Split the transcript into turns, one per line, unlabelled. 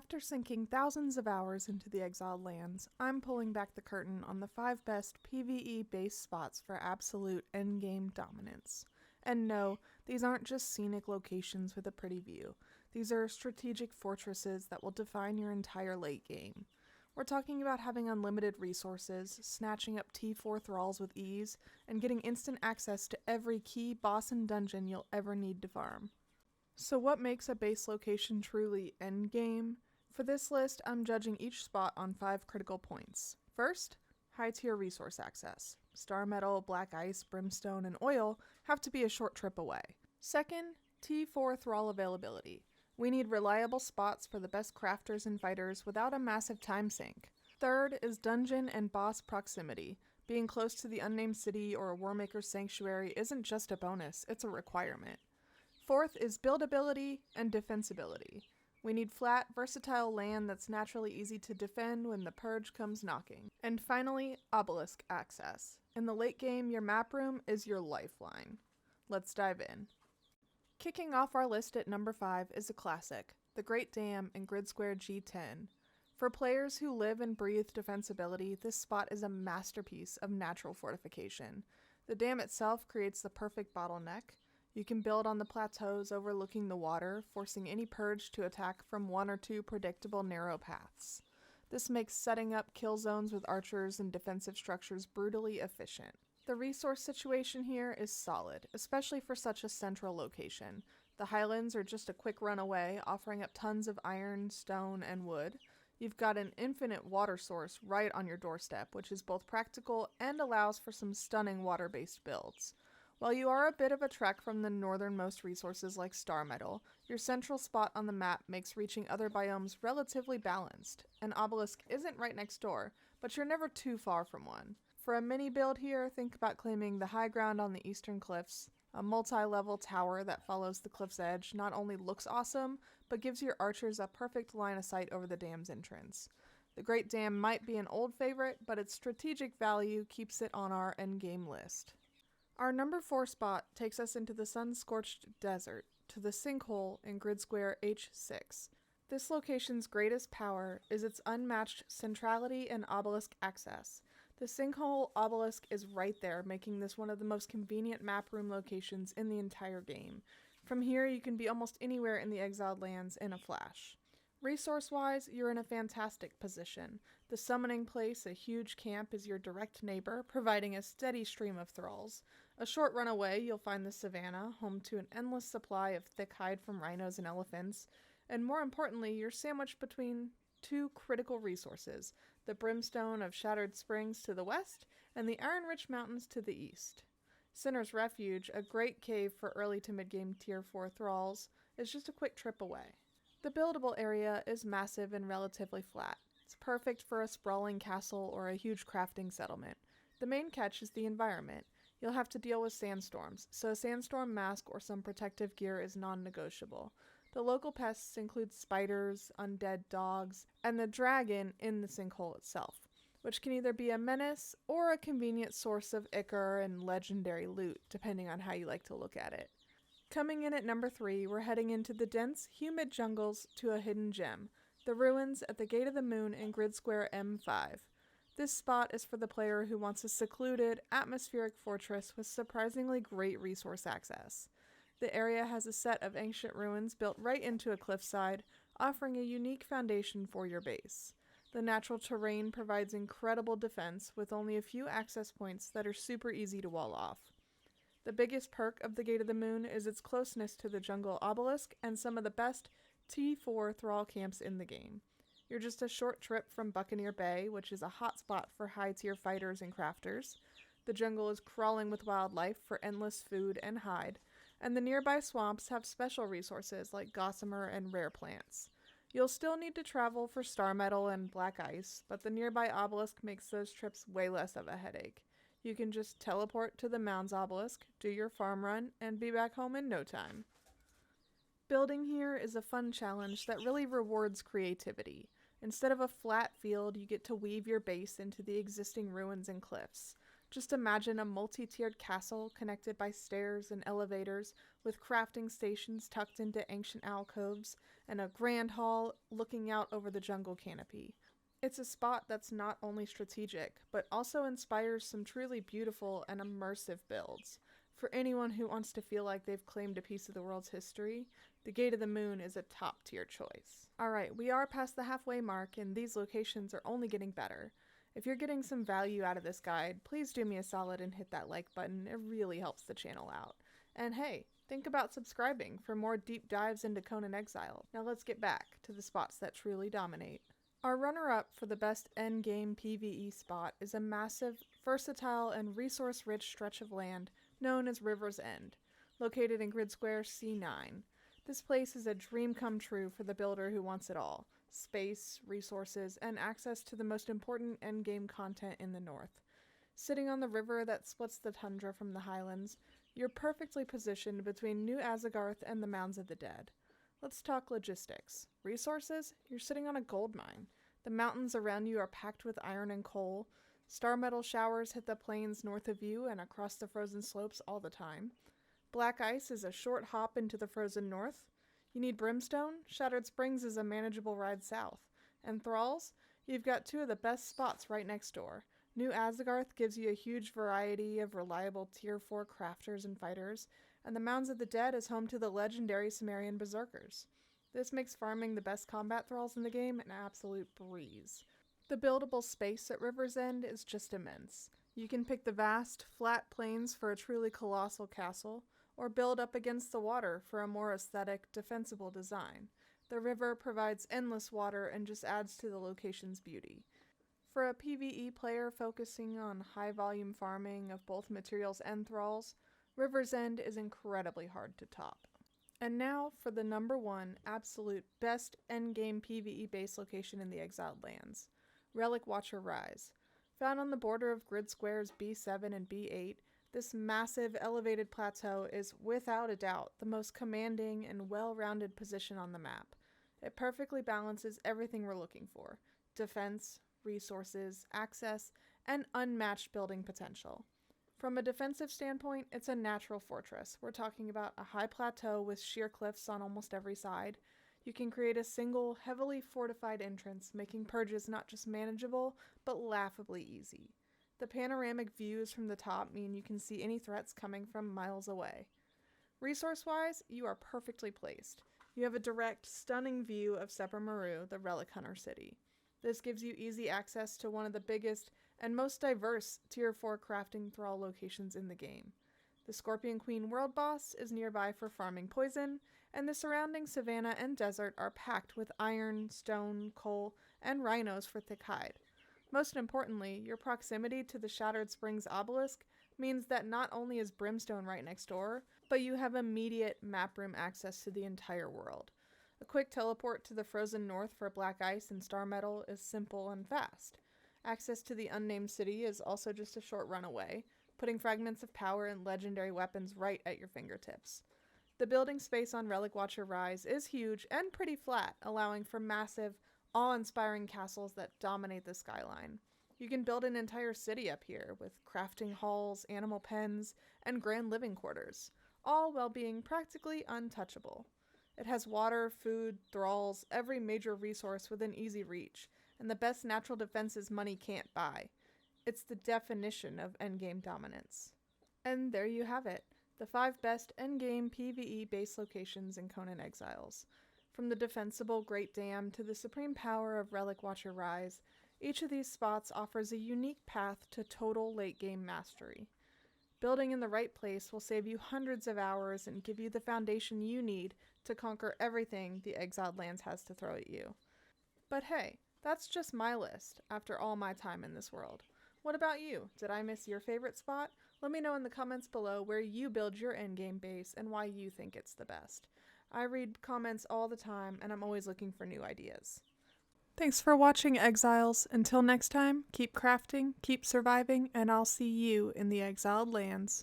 After sinking thousands of hours into the Exiled Lands, I'm pulling back the curtain on the 5 best PVE base spots for absolute endgame dominance. And no, these aren't just scenic locations with a pretty view. These are strategic fortresses that will define your entire late game. We're talking about having unlimited resources, snatching up T4 thralls with ease, and getting instant access to every key boss and dungeon you'll ever need to farm. So what makes a base location truly endgame? For this list, I'm judging each spot on 5 critical points. First, high-tier resource access. Star metal, black ice, brimstone, and oil have to be a short trip away. Second, T4 thrall availability. We need reliable spots for the best crafters and fighters without a massive time sink. Third is dungeon and boss proximity. Being close to the unnamed city or a Warmaker's sanctuary isn't just a bonus, it's a requirement. Fourth is buildability and defensibility. We need flat, versatile land that's naturally easy to defend when the purge comes knocking. And finally, obelisk access. In the late game, your map room is your lifeline. Let's dive in. Kicking off our list at number 5 is a classic, the Great Dam in Grid Square G10. For players who live and breathe defensibility, this spot is a masterpiece of natural fortification. The dam itself creates the perfect bottleneck. You can build on the plateaus overlooking the water, forcing any purge to attack from 1 or 2 predictable narrow paths. This makes setting up kill zones with archers and defensive structures brutally efficient. The resource situation here is solid, especially for such a central location. The highlands are just a quick run away, offering up tons of iron, stone, and wood. You've got an infinite water source right on your doorstep, which is both practical and allows for some stunning water-based builds. While you are a bit of a trek from the northernmost resources like star metal, your central spot on the map makes reaching other biomes relatively balanced. An obelisk isn't right next door, but you're never too far from one. For a mini build here, think about claiming the high ground on the eastern cliffs. A multi-level tower that follows the cliff's edge not only looks awesome, but gives your archers a perfect line of sight over the dam's entrance. The Great Dam might be an old favorite, but its strategic value keeps it on our endgame list. Our number 4 spot takes us into the sun-scorched desert, to the Sinkhole in Grid Square H6. This location's greatest power is its unmatched centrality and obelisk access. The Sinkhole obelisk is right there, making this one of the most convenient map room locations in the entire game. From here, you can be almost anywhere in the Exiled Lands in a flash. Resource-wise, you're in a fantastic position. The summoning place, a huge camp, is your direct neighbor, providing a steady stream of thralls. A short run away, you'll find the savannah, home to an endless supply of thick hide from rhinos and elephants. And more importantly, you're sandwiched between 2 critical resources, the brimstone of Shattered Springs to the west, and the iron-rich mountains to the east. Sinner's Refuge, a great cave for early to mid-game tier 4 thralls, is just a quick trip away. The buildable area is massive and relatively flat. It's perfect for a sprawling castle or a huge crafting settlement. The main catch is the environment. You'll have to deal with sandstorms, so a sandstorm mask or some protective gear is non-negotiable. The local pests include spiders, undead dogs, and the dragon in the sinkhole itself, which can either be a menace or a convenient source of ichor and legendary loot, depending on how you like to look at it. Coming in at number 3, we're heading into the dense, humid jungles to a hidden gem, the ruins at the Gate of the Moon in Grid Square M5. This spot is for the player who wants a secluded, atmospheric fortress with surprisingly great resource access. The area has a set of ancient ruins built right into a cliffside, offering a unique foundation for your base. The natural terrain provides incredible defense with only a few access points that are super easy to wall off. The biggest perk of the Gate of the Moon is its closeness to the jungle obelisk and some of the best T4 thrall camps in the game. You're just a short trip from Buccaneer Bay, which is a hotspot for high-tier fighters and crafters. The jungle is crawling with wildlife for endless food and hide, and the nearby swamps have special resources like gossamer and rare plants. You'll still need to travel for star metal and black ice, but the nearby obelisk makes those trips way less of a headache. You can just teleport to the Mounds obelisk, do your farm run, and be back home in no time. Building here is a fun challenge that really rewards creativity. Instead of a flat field, you get to weave your base into the existing ruins and cliffs. Just imagine a multi-tiered castle connected by stairs and elevators, with crafting stations tucked into ancient alcoves, and a grand hall looking out over the jungle canopy. It's a spot that's not only strategic, but also inspires some truly beautiful and immersive builds. For anyone who wants to feel like they've claimed a piece of the world's history, the Gate of the Moon is a top-tier choice. Alright, we are past the halfway mark, and these locations are only getting better. If you're getting some value out of this guide, please do me a solid and hit that like button. It really helps the channel out. And hey, think about subscribing for more deep dives into Conan Exiles. Now let's get back to the spots that truly dominate. Our runner-up for the best endgame PvE spot is a massive, versatile, and resource-rich stretch of land known as River's End, located in Grid Square C9. This place is a dream come true for the builder who wants it all: space, resources, and access to the most important endgame content in the north. Sitting on the river that splits the tundra from the highlands, you're perfectly positioned between New Azagarth and the Mounds of the Dead. Let's talk logistics. Resources? You're sitting on a gold mine. The mountains around you are packed with iron and coal. Star metal showers hit the plains north of you and across the frozen slopes all the time. Black ice is a short hop into the frozen north. You need brimstone? Shattered Springs is a manageable ride south. And thralls? You've got two of the best spots right next door. New Azagarth gives you a huge variety of reliable tier 4 crafters and fighters, and the Mounds of the Dead is home to the legendary Sumerian berserkers. This makes farming the best combat thralls in the game an absolute breeze. The buildable space at River's End is just immense. You can pick the vast, flat plains for a truly colossal castle, or build up against the water for a more aesthetic, defensible design. The river provides endless water and just adds to the location's beauty. For a PvE player focusing on high-volume farming of both materials and thralls, River's End is incredibly hard to top. And now for the number one absolute best endgame PvE base location in the Exiled Lands, Relic Watcher Rise. Found on the border of Grid Squares B7 and B8, this massive elevated plateau is without a doubt the most commanding and well-rounded position on the map. It perfectly balances everything we're looking for: defense, resources, access, and unmatched building potential. From a defensive standpoint, it's a natural fortress. We're talking about a high plateau with sheer cliffs on almost every side. You can create a single, heavily fortified entrance, making purges not just manageable, but laughably easy. The panoramic views from the top mean you can see any threats coming from miles away. Resource-wise, you are perfectly placed. You have a direct, stunning view of Seppermaru, the Relic Hunter city. This gives you easy access to one of the biggest and most diverse Tier 4 crafting thrall locations in the game. The Scorpion Queen world boss is nearby for farming poison, and the surrounding savanna and desert are packed with iron, stone, coal, and rhinos for thick hide. Most importantly, your proximity to the Shattered Springs obelisk means that not only is Brimstone right next door, but you have immediate map room access to the entire world. A quick teleport to the frozen north for black ice and star metal is simple and fast. Access to the unnamed city is also just a short run away, putting fragments of power and legendary weapons right at your fingertips. The building space on Relic Watcher Rise is huge and pretty flat, allowing for massive, awe-inspiring castles that dominate the skyline. You can build an entire city up here, with crafting halls, animal pens, and grand living quarters, all while being practically untouchable. It has water, food, thralls, every major resource within easy reach, and the best natural defenses money can't buy. It's the definition of endgame dominance. And there you have it, the 5 best endgame PvE base locations in Conan Exiles. From the defensible Great Dam to the supreme power of Relic Watcher Rise, each of these spots offers a unique path to total late-game mastery. Building in the right place will save you hundreds of hours and give you the foundation you need to conquer everything the Exiled Lands has to throw at you. But hey, that's just my list after all my time in this world. What about you? Did I miss your favorite spot? Let me know in the comments below where you build your endgame base and why you think it's the best. I read comments all the time, and I'm always looking for new ideas. Thanks for watching, Exiles. Until next time, keep crafting, keep surviving, and I'll see you in the Exiled Lands.